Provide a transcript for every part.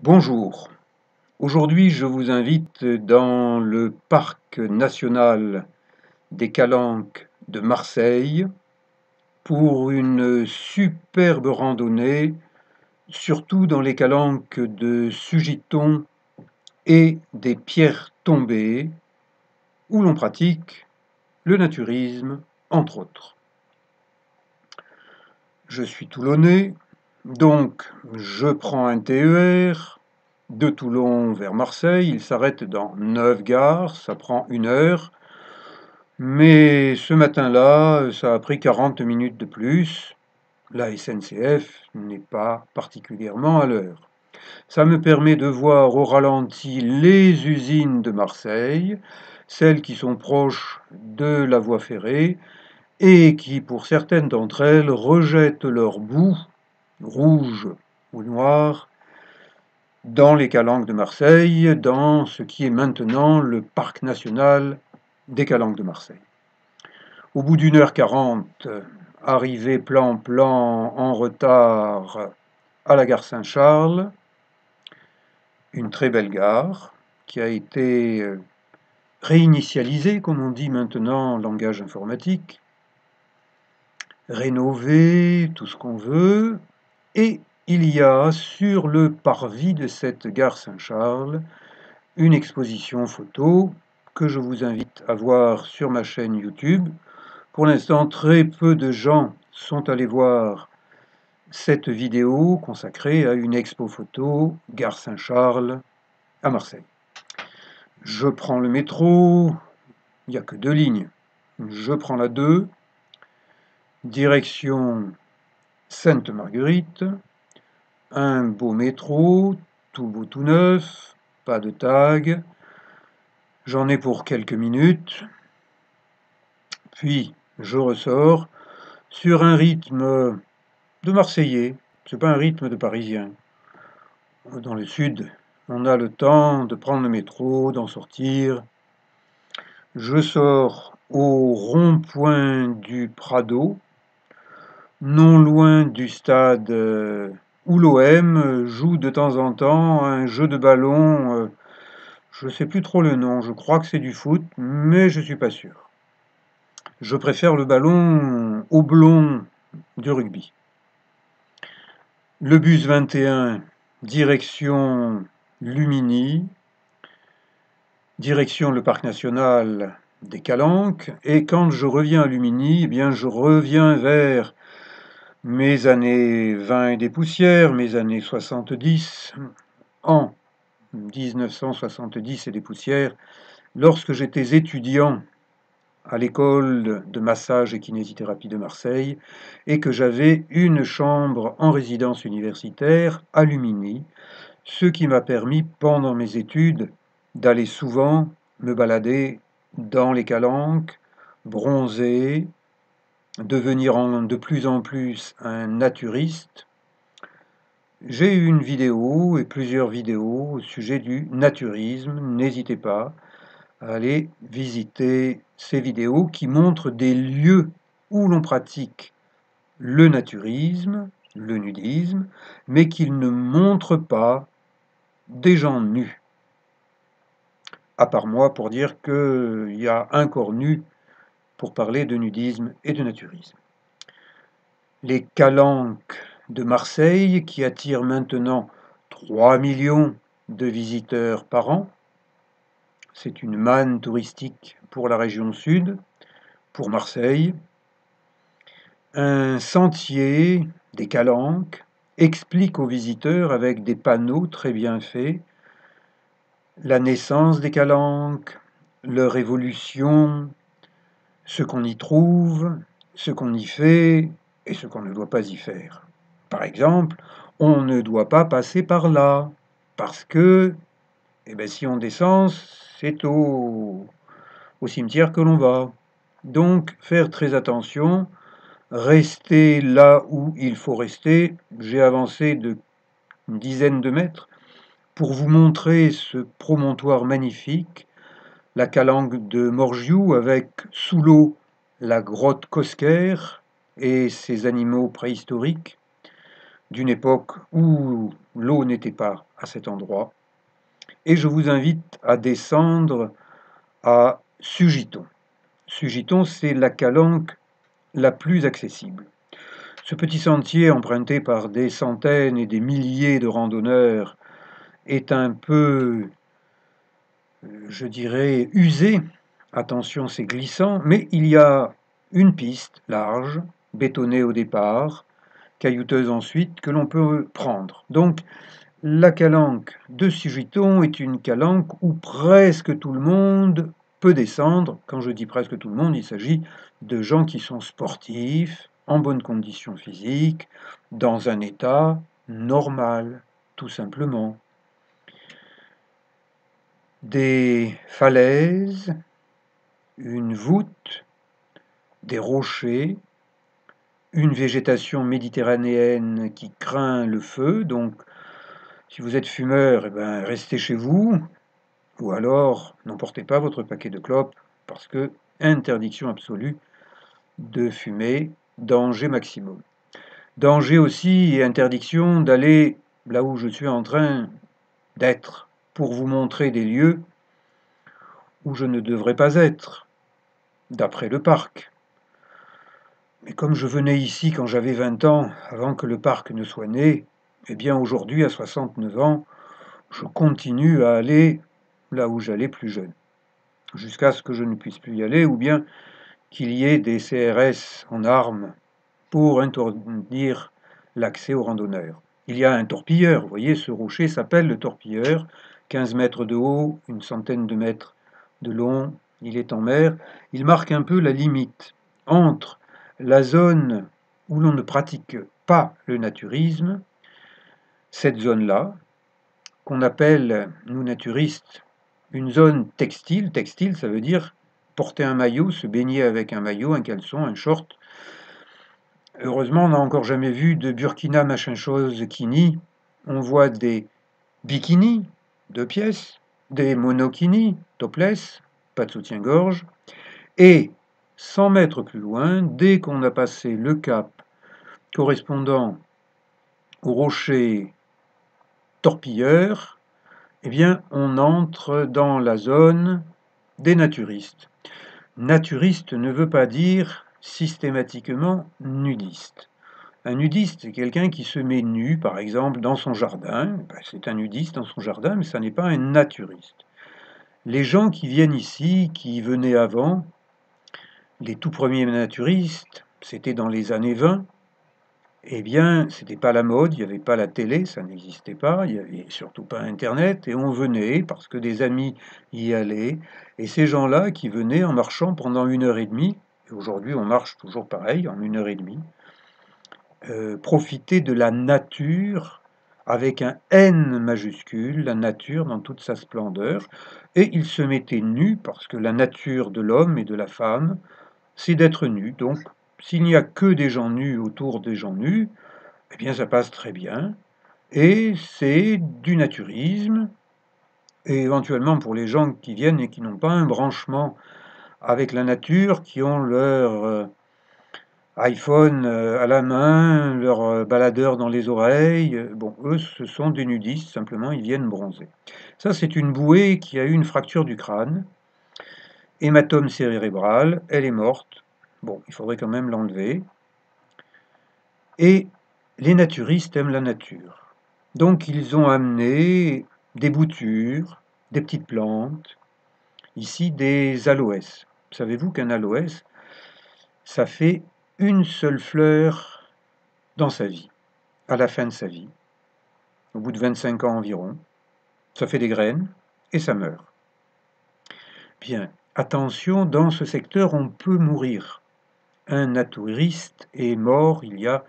Bonjour, aujourd'hui je vous invite dans le parc national des Calanques de Marseille pour une superbe randonnée, surtout dans les Calanques de Sugiton et des Pierres Tombées, où l'on pratique le naturisme, entre autres. Je suis Toulonnais, donc je prends un TER de Toulon vers Marseille. Il s'arrête dans 9 gares, ça prend 1 heure. Mais ce matin-là, ça a pris 40 minutes de plus. La SNCF n'est pas particulièrement à l'heure. Ça me permet de voir au ralenti les usines de Marseille, celles qui sont proches de la voie ferrée, et qui, pour certaines d'entre elles, rejettent leur boue, rouge ou noire, dans les Calanques de Marseille, dans ce qui est maintenant le parc national des Calanques de Marseille. Au bout d'1 h 40, arrivé plan-plan en retard à la gare Saint-Charles, une très belle gare qui a été réinitialisée, comme on dit maintenant en langage informatique, rénové, tout ce qu'on veut, et il y a sur le parvis de cette gare Saint-Charles une exposition photo que je vous invite à voir sur ma chaîne YouTube. Pour l'instant, très peu de gens sont allés voir cette vidéo consacrée à une expo photo gare Saint-Charles à Marseille. Je prends le métro, il n'y a que 2 lignes. Je prends la 2, direction Sainte-Marguerite, un beau métro, tout beau tout neuf, pas de tag. J'en ai pour quelques minutes, puis je ressors sur un rythme de Marseillais, c'est pas un rythme de Parisien. Dans le sud, on a le temps de prendre le métro, d'en sortir. Je sors au rond-point du Prado, non loin du stade où l'OM joue de temps en temps un jeu de ballon, je ne sais plus trop le nom, je crois que c'est du foot, mais je suis pas sûr. Je préfère le ballon oblong du rugby. Le bus 21, direction Lumini, direction le parc national des Calanques, et quand je reviens à Lumini, eh bien je reviens vers mes années 20 et des poussières, mes années 70, en 1970 et des poussières, lorsque j'étais étudiant à l'école de massage et kinésithérapie de Marseille et que j'avais une chambre en résidence universitaire à Lumini, ce qui m'a permis pendant mes études d'aller souvent me balader dans les Calanques, bronzer, devenir de plus en plus un naturiste. J'ai eu une vidéo et plusieurs vidéos au sujet du naturisme, n'hésitez pas à aller visiter ces vidéos qui montrent des lieux où l'on pratique le naturisme, le nudisme, mais qui ne montrent pas des gens nus. À part moi pour dire qu'il y a un corps nu pour parler de nudisme et de naturisme. Les Calanques de Marseille qui attirent maintenant 3 millions de visiteurs par an. C'est une manne touristique pour la région sud, pour Marseille. Un sentier des Calanques explique aux visiteurs avec des panneaux très bien faits la naissance des Calanques, leur évolution, ce qu'on y trouve, ce qu'on y fait et ce qu'on ne doit pas y faire. Par exemple, on ne doit pas passer par là, parce que si on descend, c'est au cimetière que l'on va. Donc, faire très attention, rester là où il faut rester. J'ai avancé de une dizaine de mètres pour vous montrer ce promontoire magnifique, la calanque de Morgiou avec sous l'eau la grotte Cosquer et ses animaux préhistoriques. d'une époque où l'eau n'était pas à cet endroit. Et je vous invite à descendre à Sugiton. Sugiton, c'est la calanque la plus accessible. Ce petit sentier emprunté par des centaines et des milliers de randonneurs est un peu, je dirais, usé. Attention, c'est glissant, mais il y a une piste large, bétonnée au départ, caillouteuse ensuite, que l'on peut prendre. Donc, la calanque de Sugiton est une calanque où presque tout le monde peut descendre. Quand je dis presque tout le monde, il s'agit de gens qui sont sportifs, en bonne condition physique, dans un état normal, tout simplement. Des falaises, une voûte, des rochers, une végétation méditerranéenne qui craint le feu, donc si vous êtes fumeur, eh ben, restez chez vous, ou alors n'emportez pas votre paquet de clopes, parce que interdiction absolue de fumer, danger maximum. Danger aussi et interdiction d'aller là où je suis en train d'être, pour vous montrer des lieux où je ne devrais pas être, d'après le parc. Mais comme je venais ici quand j'avais 20 ans, avant que le parc ne soit né, eh bien aujourd'hui, à 69 ans, je continue à aller là où j'allais plus jeune, jusqu'à ce que je ne puisse plus y aller, ou bien qu'il y ait des CRS en armes pour interdire l'accès aux randonneurs. Il y a un torpilleur, vous voyez, ce rocher s'appelle le torpilleur, 15 mètres de haut, une centaine de mètres de long, il est en mer, il marque un peu la limite entre la zone où l'on ne pratique pas le naturisme, cette zone-là, qu'on appelle, nous naturistes, une zone textile. Textile, ça veut dire porter un maillot, se baigner avec un maillot, un caleçon, un short. Heureusement, on n'a encore jamais vu de Burkina machin chose kini. On voit des bikinis, 2 pièces, des monokinis, topless, pas de soutien-gorge. Et 100 mètres plus loin, dès qu'on a passé le cap correspondant au rocher torpilleur, eh bien, on entre dans la zone des naturistes. Naturiste ne veut pas dire systématiquement nudiste. Un nudiste, c'est quelqu'un qui se met nu, par exemple, dans son jardin. C'est un nudiste dans son jardin, mais ça n'est pas un naturiste. Les gens qui viennent ici, qui venaient avant, les tout premiers naturistes, c'était dans les années 20, eh bien, c'était pas la mode, il n'y avait pas la télé, ça n'existait pas, il n'y avait surtout pas Internet, et on venait parce que des amis y allaient, et ces gens-là qui venaient en marchant pendant 1 heure et demie, et aujourd'hui on marche toujours pareil, en 1 heure et demie, profitaient de la nature avec un N majuscule, la nature dans toute sa splendeur, et ils se mettaient nus parce que la nature de l'homme et de la femme, c'est d'être nu. Donc, s'il n'y a que des gens nus autour des gens nus, eh bien ça passe très bien. Et c'est du naturisme. Et éventuellement pour les gens qui viennent et qui n'ont pas un branchement avec la nature, qui ont leur iPhone à la main, leur baladeur dans les oreilles, bon, eux ce sont des nudistes, simplement ils viennent bronzer. Ça c'est une bouée qui a eu une fracture du crâne, hématome cérébral, elle est morte. Bon, il faudrait quand même l'enlever. Et les naturistes aiment la nature. Donc ils ont amené des boutures, des petites plantes, ici des aloès. Savez-vous qu'un aloès, ça fait une seule fleur dans sa vie, à la fin de sa vie, au bout de 25 ans environ. Ça fait des graines et ça meurt. Bien, attention, dans ce secteur, on peut mourir. Un naturiste est mort il y a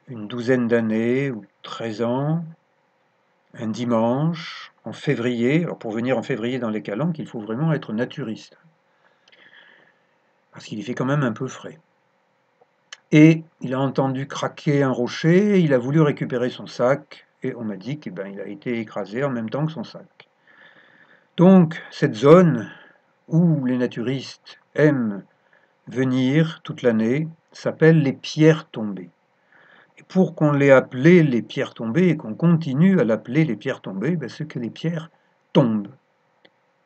une douzaine d'années ou 13 ans, un dimanche, en février. Alors pour venir en février dans les Calanques, il faut vraiment être naturiste, parce qu'il y fait quand même un peu frais. Et il a entendu craquer un rocher, il a voulu récupérer son sac, et on m'a dit qu'il a été écrasé en même temps que son sac. Donc cette zone où les naturistes aiment venir toute l'année s'appelle les pierres tombées. Et pour qu'on l'ait appelé les pierres tombées et qu'on continue à l'appeler les pierres tombées, c'est que les pierres tombent.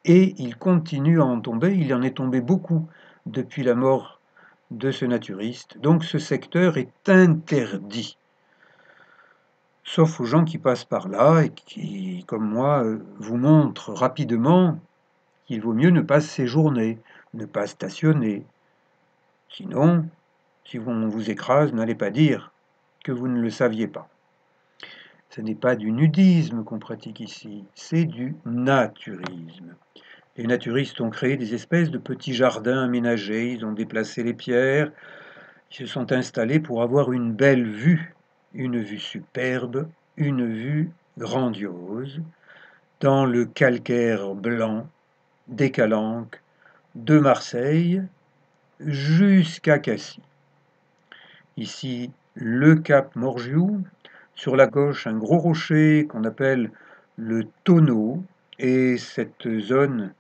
Et il continue à en tomber, il en est tombé beaucoup depuis la mort de ce naturiste. Donc ce secteur est interdit. Sauf aux gens qui passent par là et qui, comme moi, vous montrent rapidement qu'il vaut mieux ne pas séjourner, ne pas stationner. Sinon, si on vous écrase, n'allez pas dire que vous ne le saviez pas. Ce n'est pas du nudisme qu'on pratique ici, c'est du naturisme. Les naturistes ont créé des espèces de petits jardins aménagés, ils ont déplacé les pierres, ils se sont installés pour avoir une belle vue, une vue superbe, une vue grandiose, dans le calcaire blanc des Calanques, de Marseille jusqu'à Cassis. Ici, le cap Morgiou, sur la gauche, un gros rocher qu'on appelle le Tonneau, et cette zone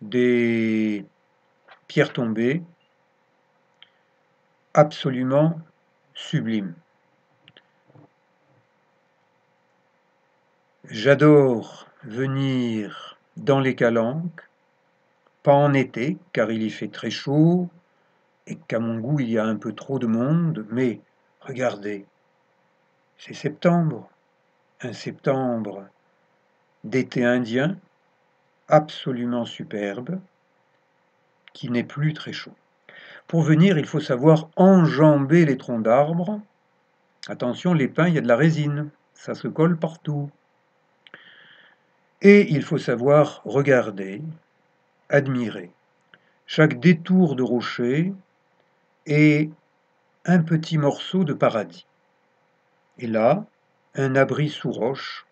des pierres tombées, absolument sublime. J'adore venir dans les Calanques, pas en été, car il y fait très chaud, et qu'à mon goût il y a un peu trop de monde, mais regardez, c'est septembre, un septembre d'été indien, absolument superbe, qui n'est plus très chaud. Pour venir, il faut savoir enjamber les troncs d'arbres. Attention, les pins, il y a de la résine, ça se colle partout. Et il faut savoir regarder, admirer. Chaque détour de rocher est un petit morceau de paradis. Et là, un abri sous roche.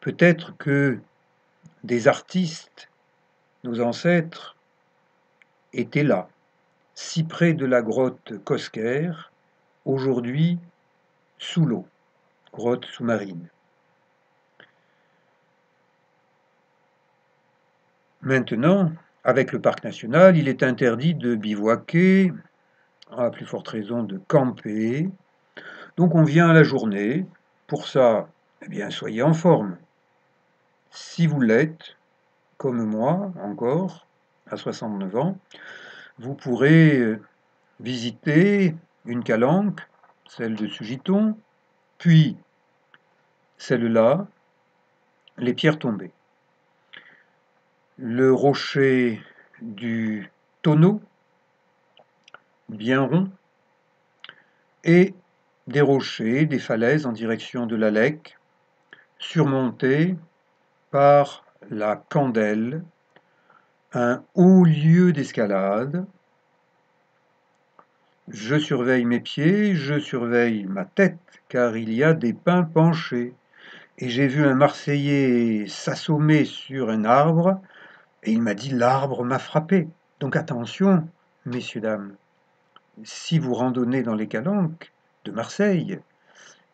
Peut-être que des artistes, nos ancêtres, étaient là, si près de la grotte Cosquer, aujourd'hui sous l'eau, grotte sous-marine. Maintenant, avec le parc national, il est interdit de bivouaquer, à plus forte raison de camper. Donc on vient à la journée. Pour ça, eh bien, soyez en forme. Si vous l'êtes, comme moi encore, à 69 ans, vous pourrez visiter une calanque, celle de Sugiton, puis celle-là, les pierres tombées. Le rocher du Tonneau, bien rond, et des rochers, des falaises en direction de la Lec, surmontés par la Candelle, un haut lieu d'escalade. Je surveille mes pieds, je surveille ma tête, car il y a des pins penchés. Et j'ai vu un Marseillais s'assommer sur un arbre, et il m'a dit l'arbre m'a frappé. Donc attention, messieurs, dames, si vous randonnez dans les Calanques de Marseille,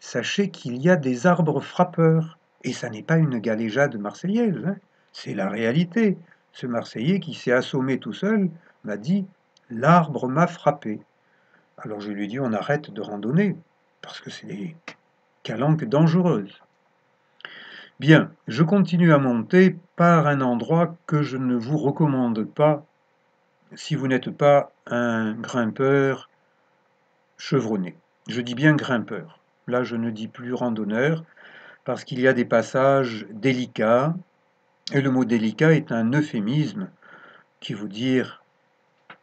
sachez qu'il y a des arbres frappeurs. Et ça n'est pas une galéjade marseillaise, hein, c'est la réalité. Ce Marseillais qui s'est assommé tout seul m'a dit l'arbre m'a frappé. Alors je lui ai dit on arrête de randonner, parce que c'est des calanques dangereuses. Bien, je continue à monter par un endroit que je ne vous recommande pas si vous n'êtes pas un grimpeur chevronné. Je dis bien grimpeur. Là, je ne dis plus randonneur, parce qu'il y a des passages délicats, et le mot délicat est un euphémisme qui veut dire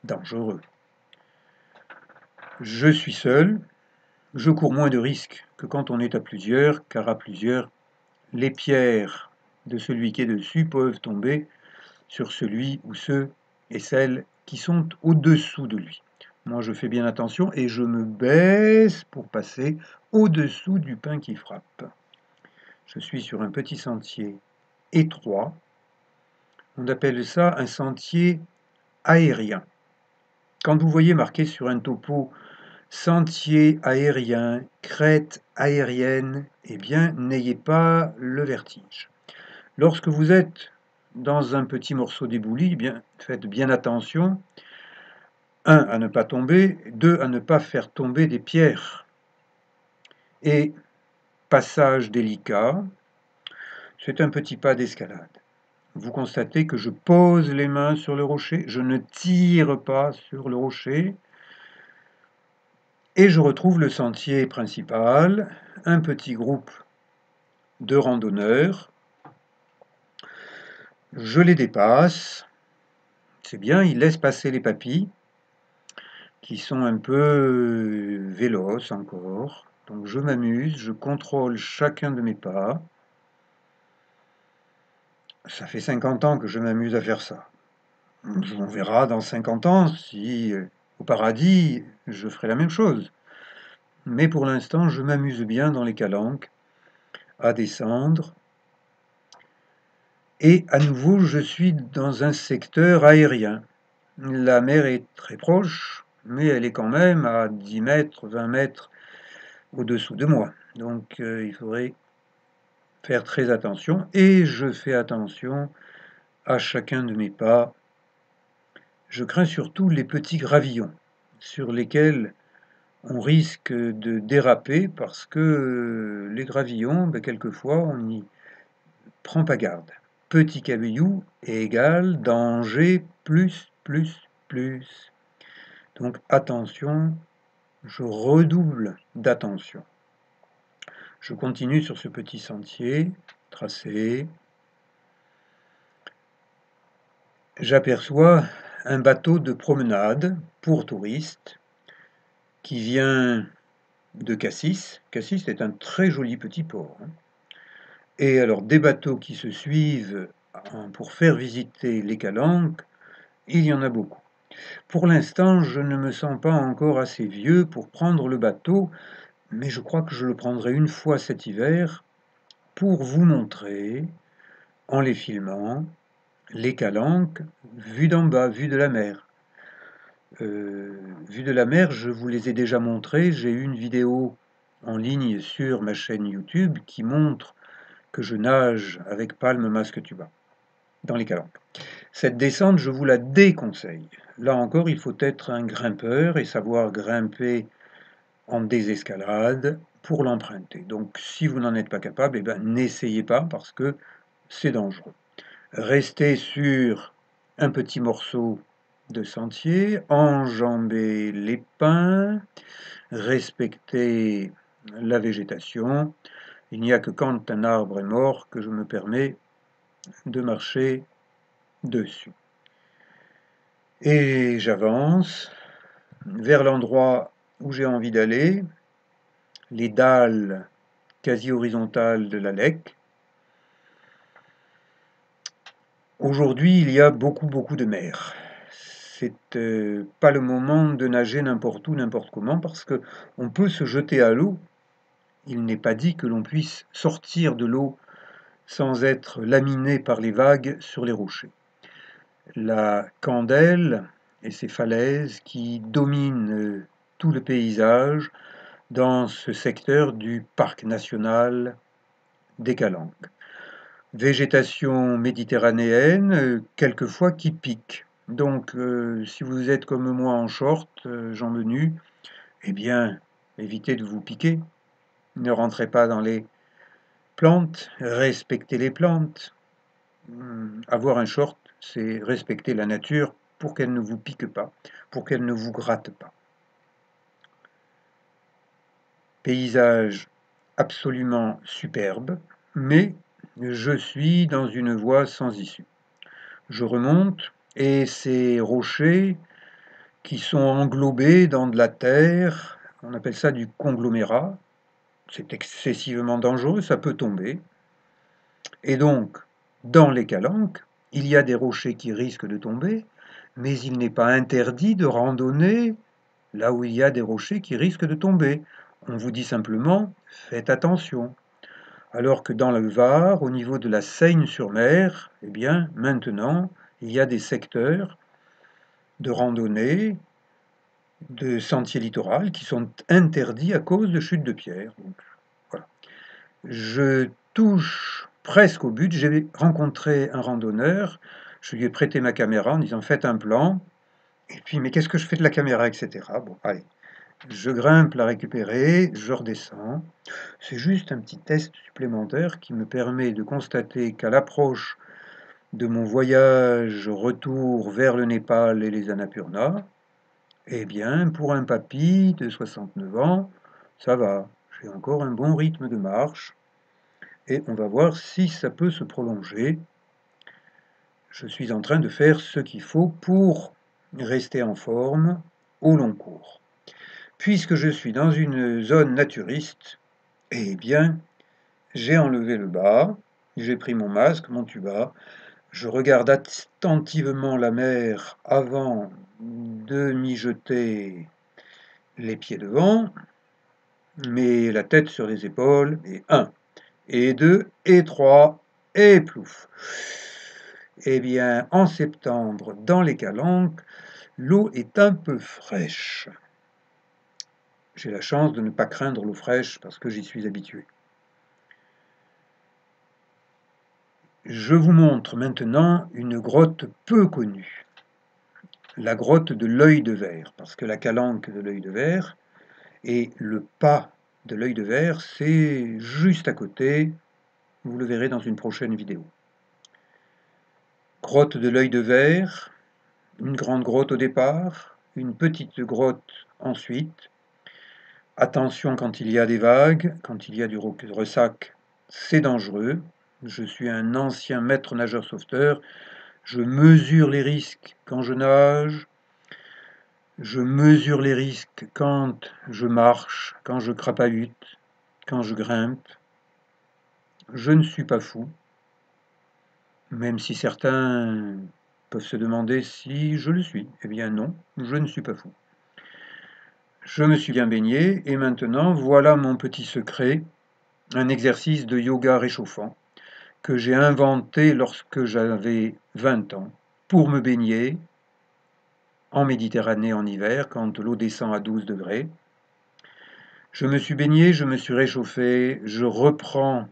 dangereux. Je suis seul, je cours moins de risques que quand on est à plusieurs, car à plusieurs, les pierres de celui qui est dessus peuvent tomber sur celui ou ceux et celles qui sont au-dessous de lui. Moi, je fais bien attention et je me baisse pour passer au-dessous du pin qui frappe. Je suis sur un petit sentier étroit. On appelle ça un sentier aérien. Quand vous voyez marqué sur un topo sentier aérien, crête aérienne, eh bien, n'ayez pas le vertige. Lorsque vous êtes dans un petit morceau d'ébouli, eh bien, faites bien attention, 1, à ne pas tomber, 2, à ne pas faire tomber des pierres. Et passage délicat, c'est un petit pas d'escalade. Vous constatez que je pose les mains sur le rocher, je ne tire pas sur le rocher, et je retrouve le sentier principal, un petit groupe de randonneurs. Je les dépasse, c'est bien, ils laissent passer les papis, qui sont un peu véloces encore. Donc je m'amuse, je contrôle chacun de mes pas. Ça fait 50 ans que je m'amuse à faire ça. On verra dans 50 ans si au paradis je ferai la même chose. Mais pour l'instant, je m'amuse bien dans les calanques à descendre. Et à nouveau, je suis dans un secteur aérien. La mer est très proche, mais elle est quand même à 10 mètres, 20 mètres au-dessous de moi. Donc il faudrait faire très attention. Et je fais attention à chacun de mes pas. Je crains surtout les petits gravillons sur lesquels on risque de déraper parce que les gravillons, quelquefois, on n'y prend pas garde. Petit caillou égale danger plus, plus, plus. Donc attention, je redouble d'attention. Je continue sur ce petit sentier tracé. J'aperçois un bateau de promenade pour touristes qui vient de Cassis. Cassis est un très joli petit port. Et alors des bateaux qui se suivent pour faire visiter les calanques, il y en a beaucoup. Pour l'instant, je ne me sens pas encore assez vieux pour prendre le bateau, mais je crois que je le prendrai une fois cet hiver pour vous montrer, en les filmant, les calanques vues d'en bas, vues de la mer. Vues de la mer, je vous les ai déjà montrées. J'ai une vidéo en ligne sur ma chaîne YouTube qui montre que je nage avec palme masque tuba dans les calanques. Cette descente, je vous la déconseille. Là encore, il faut être un grimpeur et savoir grimper en désescalade pour l'emprunter. Donc si vous n'en êtes pas capable, n'essayez pas parce que c'est dangereux. Restez sur un petit morceau de sentier, enjambez les pins, respectez la végétation. Il n'y a que quand un arbre est mort que je me permets de marcher dessus. Et j'avance vers l'endroit où j'ai envie d'aller, les dalles quasi horizontales de la Lek. Aujourd'hui, il y a beaucoup de mer. C'est pas le moment de nager n'importe où, n'importe comment, parce que on peut se jeter à l'eau. Il n'est pas dit que l'on puisse sortir de l'eau sans être laminé par les vagues sur les rochers. La Candelle et ses falaises qui dominent tout le paysage dans ce secteur du parc national des Calanques. Végétation méditerranéenne, quelquefois qui pique. Donc, si vous êtes comme moi en short, jambes nues, eh bien, évitez de vous piquer. Ne rentrez pas dans les plantes, respectez les plantes. Avoir un short, c'est respecter la nature pour qu'elle ne vous pique pas, pour qu'elle ne vous gratte pas. Paysage absolument superbe, mais je suis dans une voie sans issue. Je remonte et ces rochers qui sont englobés dans de la terre, on appelle ça du conglomérat, c'est excessivement dangereux, ça peut tomber. Et donc, dans les calanques, il y a des rochers qui risquent de tomber, mais il n'est pas interdit de randonner là où il y a des rochers qui risquent de tomber. On vous dit simplement, faites attention. Alors que dans le Var, au niveau de la Seigne-sur-Mer, eh bien, maintenant, il y a des secteurs de randonnée, de sentiers littoraux qui sont interdits à cause de chutes de pierres. Donc, voilà. Je touche presque au but. J'ai rencontré un randonneur, je lui ai prêté ma caméra en disant faites un plan, et puis mais qu'est-ce que je fais de la caméra, etc. Bon, allez. Je grimpe la récupérer, je redescends. C'est juste un petit test supplémentaire qui me permet de constater qu'à l'approche de mon voyage retour vers le Népal et les Annapurna, eh bien, pour un papy de 69 ans, ça va. J'ai encore un bon rythme de marche et on va voir si ça peut se prolonger. Je suis en train de faire ce qu'il faut pour rester en forme au long cours. Puisque je suis dans une zone naturiste, eh bien, j'ai enlevé le bas, j'ai pris mon masque, mon tuba, je regarde attentivement la mer avant de m'y jeter les pieds devant, mets la tête sur les épaules, et 1, et 2, et 3, et plouf. Eh bien, en septembre, dans les Calanques, l'eau est un peu fraîche. J'ai la chance de ne pas craindre l'eau fraîche parce que j'y suis habitué. Je vous montre maintenant une grotte peu connue, la grotte de l'œil de verre, parce que la calanque de l'œil de verre et le pas de l'œil de verre, c'est juste à côté, vous le verrez dans une prochaine vidéo. Grotte de l'œil de verre, une grande grotte au départ, une petite grotte ensuite. Attention quand il y a des vagues, quand il y a du ressac, c'est dangereux. Je suis un ancien maître nageur sauveteur. Je mesure les risques quand je nage. Je mesure les risques quand je marche, quand je crapahute, quand je grimpe. Je ne suis pas fou, même si certains peuvent se demander si je le suis. Eh bien non, je ne suis pas fou. Je me suis bien baigné et maintenant voilà mon petit secret, un exercice de yoga réchauffant que j'ai inventé lorsque j'avais 20 ans pour me baigner en Méditerranée en hiver quand l'eau descend à 12 degrés. Je me suis baigné, je me suis réchauffé, je reprends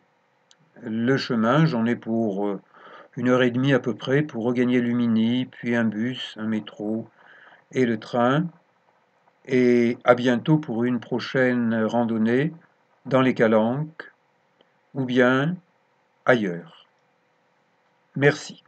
le chemin, j'en ai pour 1 heure et demie à peu près pour regagner Lumini, puis un bus, un métro et le train. Et à bientôt pour une prochaine randonnée dans les Calanques ou bien ailleurs. Merci.